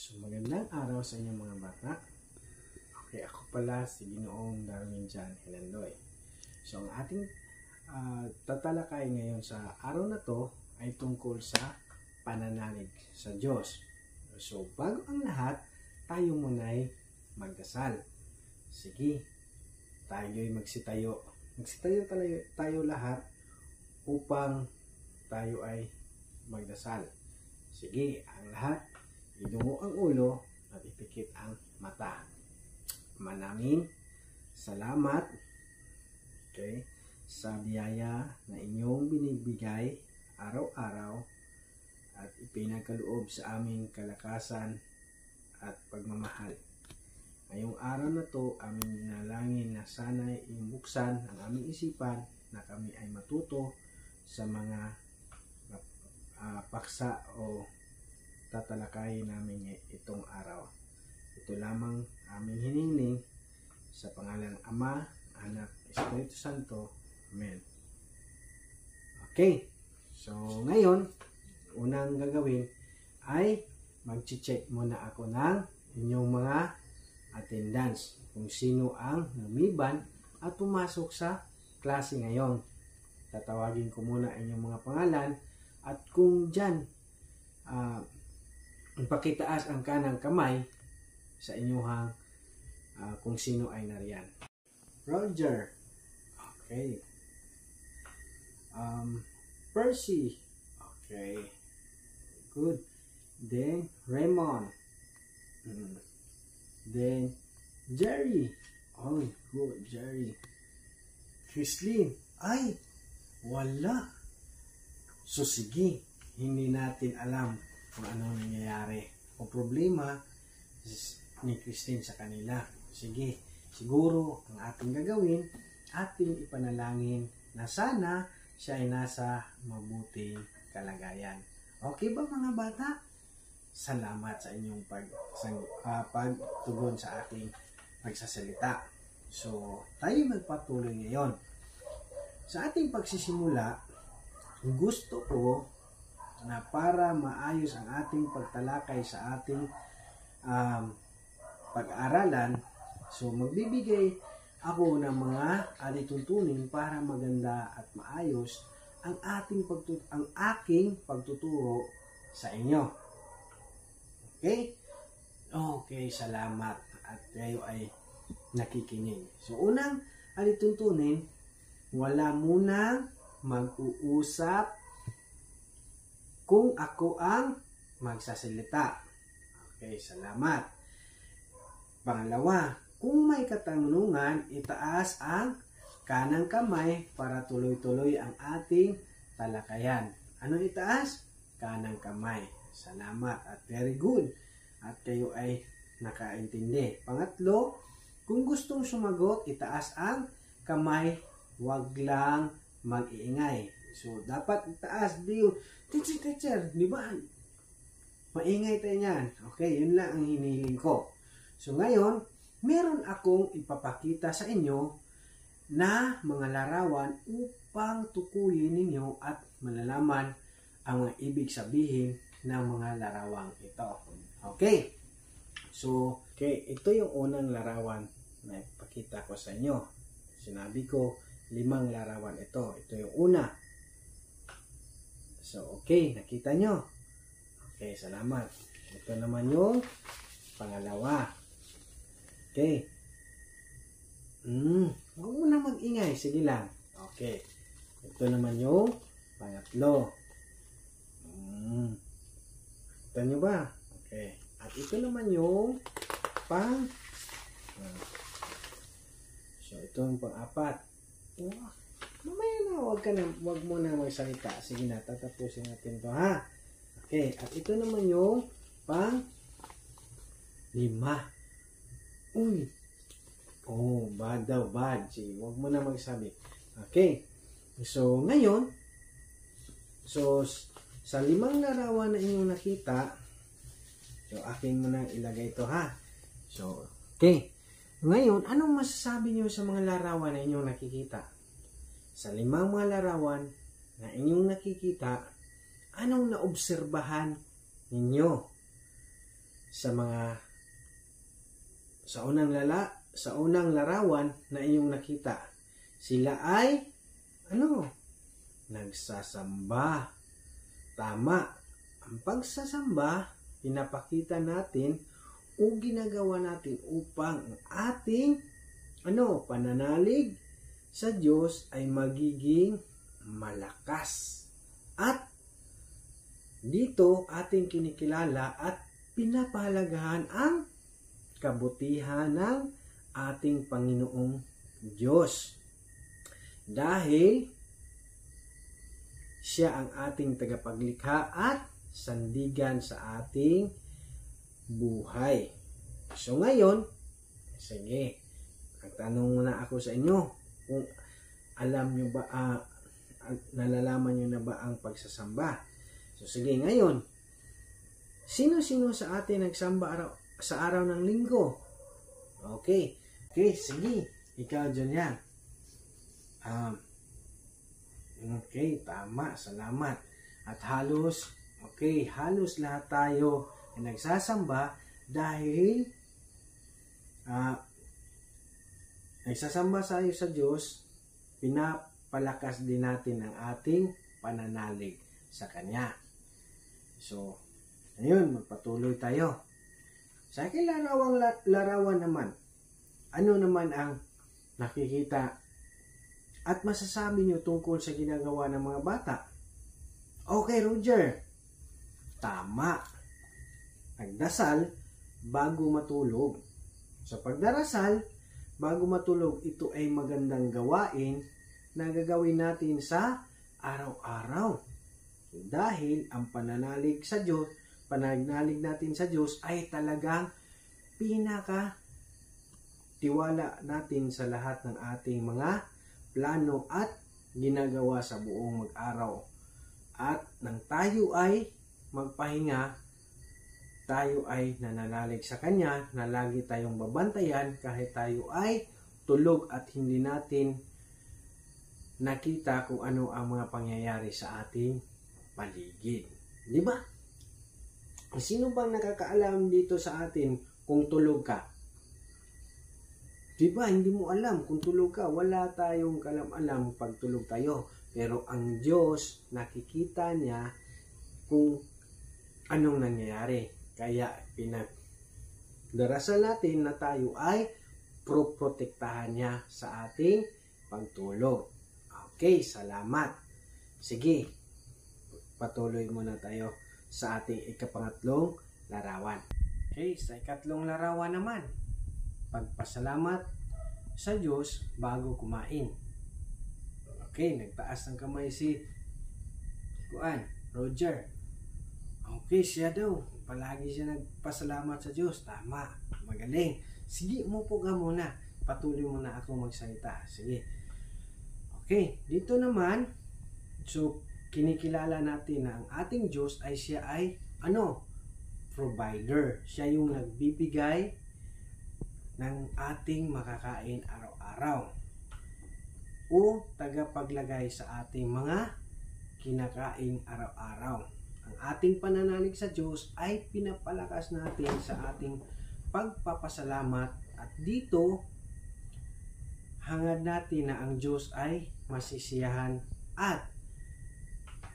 So, magandang araw sa inyong mga bata. Okay, ako pala si Ginoong Darwin John Hinandoy. So, ang ating tatalakay ngayon sa araw na to ay tungkol sa pananalig sa Diyos. So, bago ang lahat, tayo muna'y magdasal. Sige, tayo'y magsitayo. Magsitayo tayo lahat upang tayo ay magdasal. Sige, ang lahat, idungo ang ulo at ipikit ang mata. Manaming salamat, okay, sa biyaya na inyong binibigay araw-araw at ipinagkaloob sa aming kalakasan at pagmamahal. Ngayong araw na to, aming dinalangin na sana'y imbuksan ang aming isipan na kami ay matuto sa mga paksa o tatalakayin namin itong araw. Ito lamang aming hinihiling sa pangalan ng Ama, Anak, Espiritu Santo. Amen. Okay. So, ngayon, unang gagawin ay mag-check muna ako ng inyong mga attendance. Kung sino ang lumiban at pumasok sa klase ngayon. Tatawagin ko muna inyong mga pangalan at kung dyan pakitaas ang kanang kamay sa inyong kung sino ay nariyan. Roger. Okay. Percy. Okay. Good. Then Raymond. Then Jerry. Oh, good. Jerry. Chrislyn. Ay, wala. So sige, hindi natin alam kung ano nangyayari o problema ni Christine sa kanila. Sige, siguro ang ating gagawin, ating ipanalangin na sana siya ay nasa mabuting kalagayan. Okay ba mga bata? Salamat sa inyong pagtugon sa ating pagsasalita. So, tayo magpatuloy ngayon. Sa ating pagsisimula, gusto ko na para maayos ang ating pagtalakay sa ating pag-aaralan, so magbibigay ako ng mga alituntunin para maganda at maayos ang aking pagtuturo sa inyo. Okay? Okay, salamat at kayo ay nakikinig. So unang alituntunin, wala munang mag-uusap kung ako ang magsasalita. Okay, salamat. Pangalawa, kung may katanungan, itaas ang kanang kamay para tuloy-tuloy ang ating talakayan. Ano itaas? Kanang kamay. Salamat at very good. At kayo ay nakaintindi. Pangatlo, kung gustong sumagot, itaas ang kamay. Huwag lang mag-iingay. So, dapat itaas. Teacher, di ba? Maingay tayo niyan. Okay, yun lang ang hinihiling ko. So, ngayon, meron akong ipapakita sa inyo na mga larawan upang tukuyin ninyo at malalaman ang mga ibig sabihin ng mga larawang ito. Okay. So, okay, ito yung unang larawan na ipakita ko sa inyo. Sinabi ko, 5 larawan ito. Ito yung una. So, okay, nakita nyo. Okay, salamat. Ito naman yung pangalawa. Okay. Huwag mo na mag-ingay. Sige lang. Okay. Ito naman yung pangatlo. Ito nyo ba? Okay. At ito naman yung so, ito yung pang-apat. Mamaya na, wag mo na magsalita. Sige na, tatapusin natin to ha. Okay, at ito naman yung pang-5. Uy. Oh, bad daw, bad. Sige, wag mo na magsabi. Okay. So, ngayon, sa 5 larawan na inyong nakita, so, akin mo na ilagay ito ha. So, okay. Ngayon, anong masasabi niyo sa mga larawan na inyong nakikita? Sa 5 mga larawan na inyong nakikita, anong naobserbahan ninyo? sa unang larawan na iyong nakita. Sila ay nagsasamba. Tama. Ang pagsasamba, pinapakita natin o ginagawa natin upang ang ating pananalig sa Diyos ay magiging malakas. At dito ating kinikilala at pinapahalagahan ang kabutihan ng ating Panginoong Diyos. Dahil siya ang ating tagapaglikha at sandigan sa ating buhay. So ngayon, sige, magtanong na ako sa inyo kung alam nyo ba, nalalaman nyo na ba ang pagsasamba? So sige, ngayon, sino-sino sa atin nagsamba sa araw ng linggo? Okay, sige, ikaw dyan yan. Okay, tama, salamat. At halos lahat tayo ay nagsasamba dahil nagsasamba tayo sa Diyos, pinapalakas din natin ang ating pananalig sa Kanya. So, ngayon, magpatuloy tayo. Sa aking larawan naman, ano naman ang nakikita at masasabi nyo tungkol sa ginagawa ng mga bata? Okay, Roger. Tama. Nagdasal bago matulog. Sa pagdarasal, bago matulog, ito ay magandang gawain na gagawin natin sa araw-araw. Dahil ang pananalig natin sa Diyos ay talagang tiwala natin sa lahat ng ating mga plano at ginagawa sa buong mag-araw. At nang tayo ay magpahinga, tayo ay nananalig sa Kanya na lagi tayong babantayan kahit tayo ay tulog at hindi natin nakita kung ano ang mga pangyayari sa ating paligid. Di ba? Sino bang nakakaalam dito sa atin kung tulog ka? Di ba? Hindi mo alam kung tulog ka. Wala tayong kalam-alam pag tulog tayo. Pero ang Diyos, nakikita niya kung anong nangyayari. Kaya pinagdarasal natin na tayo ay protektahan niya sa ating pagtulog. Okay, salamat. Sige, patuloy muna tayo sa ating ikapangatlong larawan. Okay, sa ikatlong larawan naman, pagpasalamat sa Diyos bago kumain. Okay, nagtaas ng kamay si Roger. Okay, siya daw. Palagi siya nagpasalamat sa Diyos. Tama, magaling. Sige, umupo ka muna. Patuloy muna ako magsalita. Sige. Okay, dito naman, so kinikilala natin na ang ating Diyos ay siya ay provider. Siya yung nagbibigay ng ating makakain araw-araw o tagapaglagay sa ating mga kinakain araw-araw. Ang ating pananalig sa Diyos ay pinapalakas natin sa ating pagpapasalamat at dito hangad natin na ang Diyos ay masisiyahan at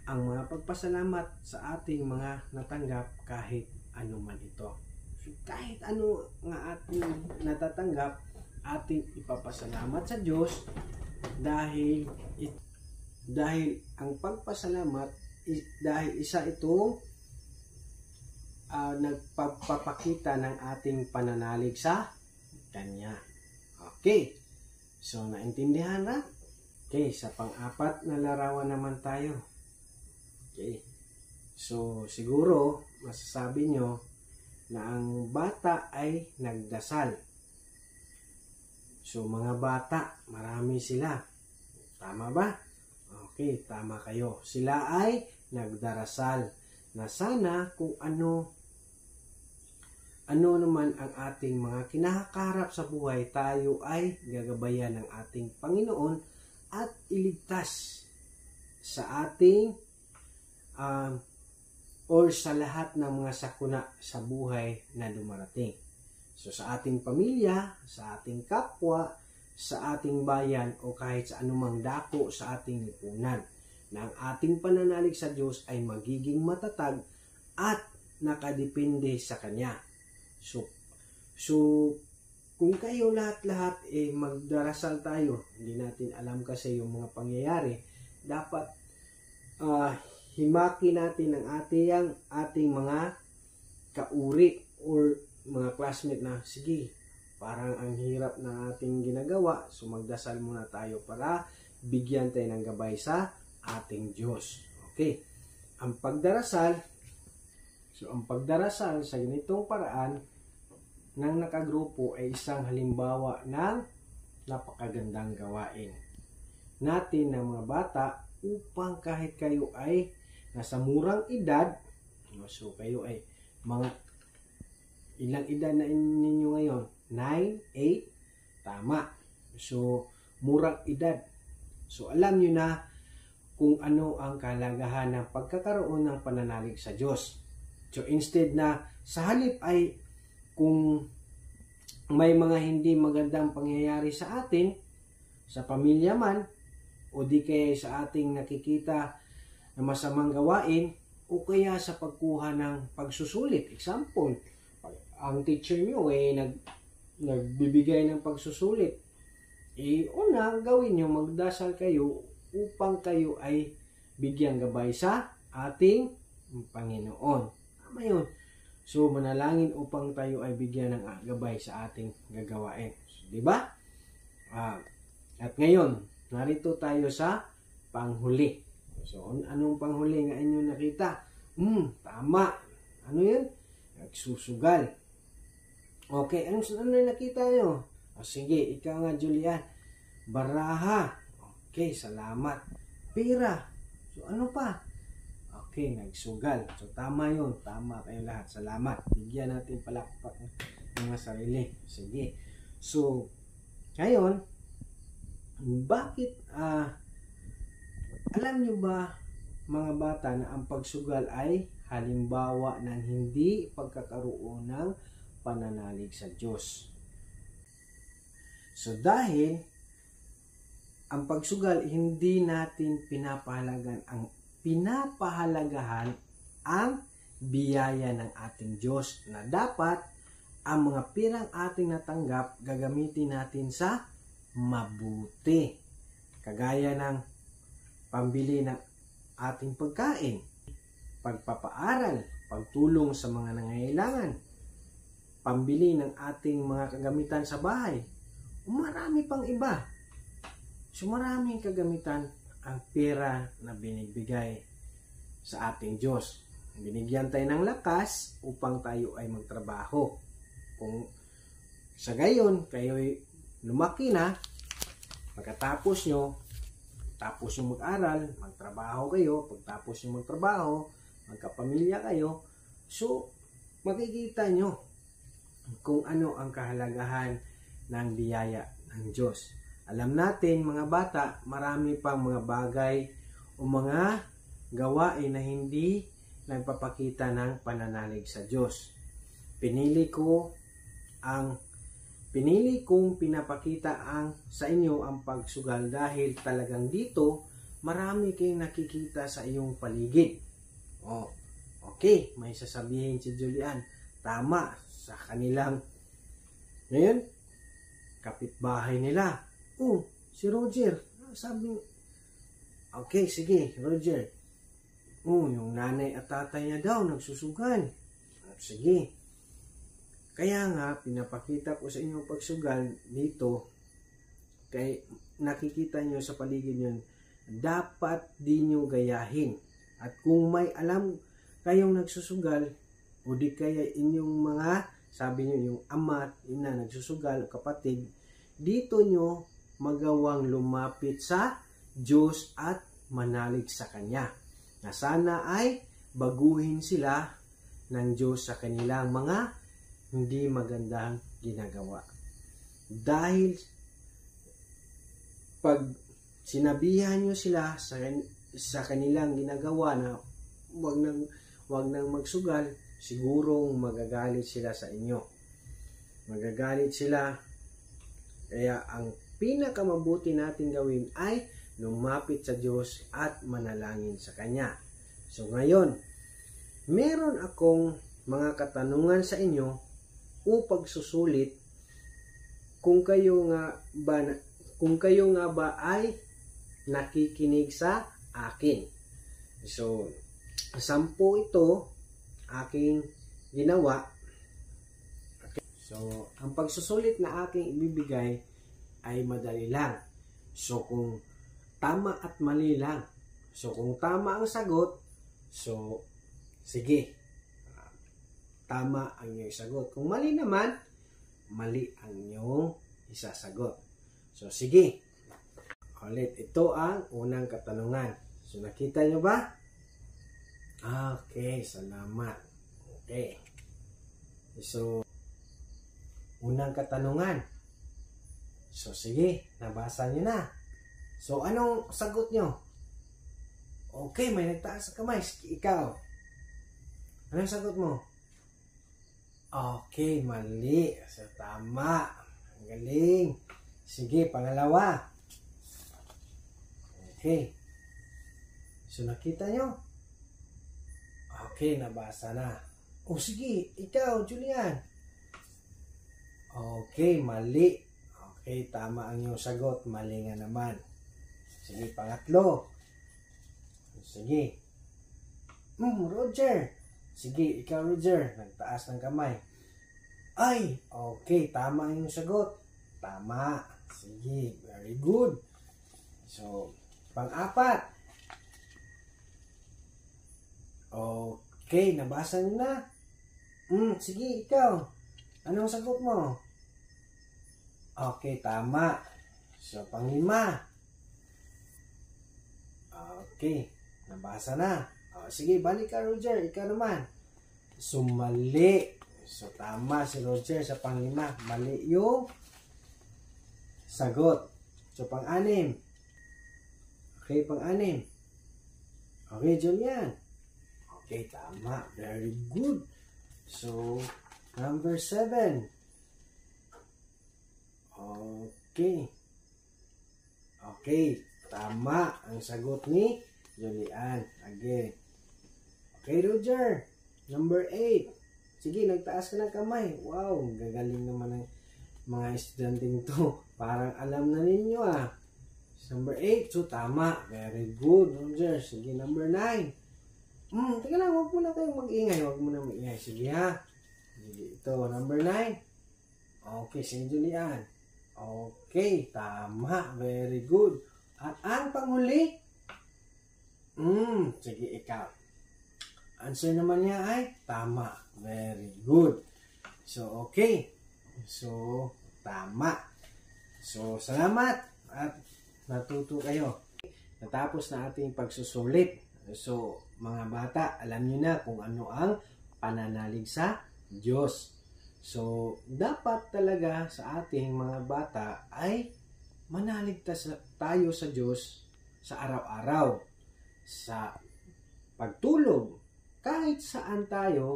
ang mga pagpasalamat sa ating mga natanggap kahit ano man ito. So, kahit ano nga ating natatanggap, ating ipapasalamat sa Diyos dahil ang pagpasalamat dahil isa itong nagpapakita ng ating pananalig sa Kanya. Okay. So, naintindihan na? Okay, sa pang-apat na larawan naman tayo. Okay. So, siguro, masasabi nyo na ang bata ay nagdasal. So, mga bata, marami sila. Tama ba? Okay, tama kayo. Sila ay nagdarasal na sana kung ano naman ang ating mga kinakaharap sa buhay, tayo ay gagabayan ng ating Panginoon at iligtas sa ating or sa lahat ng mga sakuna sa buhay na dumarating. So sa ating pamilya, sa ating kapwa, sa ating bayan o kahit sa anumang dako sa ating lipunan, na ang ating pananalig sa Diyos ay magiging matatag at nakadepende sa Kanya. So kung kayo lahat-lahat magdarasal tayo, hindi natin alam kasi yung mga pangyayari, dapat himaki natin ang ating mga kauri or mga classmate na, sige, parang ang hirap na ating ginagawa, so magdasal muna tayo para bigyan tayo ng gabay sa ating Diyos. Okay. Ang pagdarasal sa ganitong paraan ng nakagrupo ay isang halimbawa ng napakagandang gawain natin ng mga bata upang kahit kayo ay nasa murang edad, so kayo ay mga ilang edad na ninyo ngayon? 9, 8, tama. So, murang edad. So, alam nyo na kung ano ang kahalagahan ng pagkakaroon ng pananalig sa Diyos. So, instead na sa halip ay kung may mga hindi magandang pangyayari sa atin, sa pamilya man, o di kaya sa ating nakikita na masamang gawain, o kaya sa pagkuha ng pagsusulit. Example, ang teacher nyo nagbibigay ng pagsusulit. Una, gawin nyo, magdasal kayo upang kayo ay bigyang gabay sa ating Panginoon. Tama yun. So, manalangin upang tayo ay bigyan ng gabay sa ating gagawain. So, diba? At ngayon, narito tayo sa panghuli. So, anong panghuli nga inyo nakita? Tama. Ano yun? Nagsusugal. Okay, ano yung nakita nyo? Sige, ikaw nga, Julian. Baraha. Okay, salamat. Pira. So, ano pa? Okay, nagsugal. So, tama yun. Tama kayo lahat. Salamat. Bigyan natin palakpak ng mga sarili. Sige. So, ngayon, bakit, alam nyo ba, mga bata, na ang pagsugal ay halimbawa ng hindi pagkakaroon ng pananalig sa Diyos? So, dahil ang pagsugal, hindi natin pinapahalagahan ang biyaya ng ating Diyos na dapat ang mga pirang ating natanggap gagamitin natin sa mabuti. Kagaya ng pambili ng ating pagkain, pagpapaaral, pagtulong sa mga nangangailangan, pambili ng ating mga kagamitan sa bahay, marami pang iba. So maraming kagamitan ang pera na binibigay sa ating Diyos. Binigyan tayo ng lakas upang tayo ay magtrabaho. Kung sa gayon, kayo lumaki na, pagkatapos nyo, tapos yung mag-aral, magtrabaho kayo, pagtapos yung magtrabaho, magkapamilya kayo, so makikita nyo kung ano ang kahalagahan ng biyaya ng Diyos. Alam natin, mga bata, marami pang mga bagay o mga gawain na hindi nagpapakita ng pananalig sa Diyos. Pinili kong pinapakita sa inyo ang pagsugal dahil talagang dito marami kayong nakikita sa iyong paligid. Okay, may sasabihin si Julian, tama, sa kanilang ngayon, kapitbahay nila. Si Roger, sabi, okay, sige, Roger. Yung nanay at tatay niya daw nagsusugal. Sige. Kaya nga, pinapakita ko sa inyo pagsugal dito, kay nakikita nyo sa paligid nyo, dapat di nyo gayahin. At kung may alam kayong nagsusugal, o di kaya inyong mga, sabi nyo, yung ama at ina nagsusugal, kapatid, dito nyo magawang lumapit sa Diyos at manalig sa Kanya. Na sana ay baguhin sila ng Diyos sa kanilang mga hindi magandang ginagawa. Dahil pag sinabihan nyo sila sa kanilang ginagawa na huwag nang magsugal, sigurong magagalit sila sa inyo. Magagalit sila. Kaya ang pinakamabuti natin gawin ay lumapit sa Diyos at manalangin sa Kanya. So ngayon, meron akong mga katanungan sa inyo upang susulit kung kayo nga ba ay nakikinig sa akin. So, 10 ito aking ginawa. Okay. So, ang pagsusulit na aking ibibigay ay madali lang. So, kung tama at mali lang. So, kung tama ang sagot, so, sige. Tama ang iyong sagot. Kung mali naman, mali ang iyong isasagot. So, sige. Ulit, ito ang unang katanungan. So, nakita nyo ba? Okay, salamat. Okay. So, unang katanungan. So, sige, nabasa nyo na. So, anong sagot nyo? Okay, may nagtaas sa kamay. Ikaw. Anong sagot mo? Okay, mali. So, tama. Ang galing. Sige, pangalawa. Okay. So, nakita nyo? Okay, nabasa na. O, sige. Ikaw, Julian. Okay, mali. Okay, tama ang iyong sagot. Mali nga naman. Sige, pangatlo. Sige. Roger. Sige, ikaw Roger, nagtaas ng kamay. Ay, okay, tama ang iyong sagot. Tama. Sige, very good. So, pang-apat. Okay, nabasa niyo na. Sige, ikaw. Anong sagot mo? Okay, tama. So, pang-5. Okay, nabasa na. Sige, balik ka Roger, ikaw naman. So, mali. So, tama si Roger sa pang-5. Mali yung sagot. So, pang-6. Okay, pang-6. Okay, Julian. Okay, tama. Very good. So, number 7. Okay. Okay, tama ang sagot ni Julian. Again. Okay, Roger. Number 8. Sige, nagtaas ka ng kamay. Wow, gagaling naman ng mga estudyanteng to. Parang alam na ninyo ah. Number 8. So, tama. Very good, Roger. Sige, number 9. Teka lang, huwag muna kayong mag-ingay. Huwag muna mag-ingay. Sige ha. Sige, ito. Number 9. Okay, sige, Julian. Okay, tama. Very good. At ang panghuli, sige, ikaw. Answer naman niya ay tama. Very good. So, okay. So, tama. So, salamat at natuto kayo. Natapos na ating pagsusulit. So, mga bata, alam niyo na kung ano ang pananalig sa Diyos. So, dapat talaga sa ating mga bata ay manalig tayo sa Diyos sa araw-araw. Sa pagtulog, kahit saan tayo,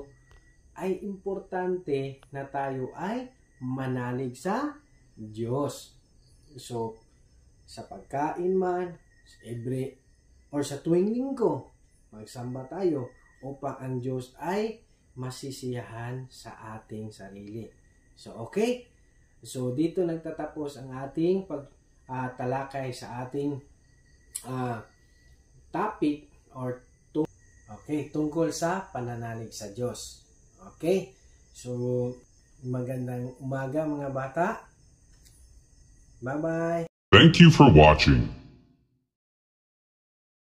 ay importante na tayo ay manalig sa Diyos. So, sa pagkain man, sa tuwing linggo, magsamba tayo upang ang Diyos ay masisiyahan sa ating sarili. So, okay? So, dito nagtatapos ang ating pagtalakay sa ating topic or tungkol sa pananalig sa Diyos. Okay? So, magandang umaga mga bata. Bye-bye. Thank you for watching.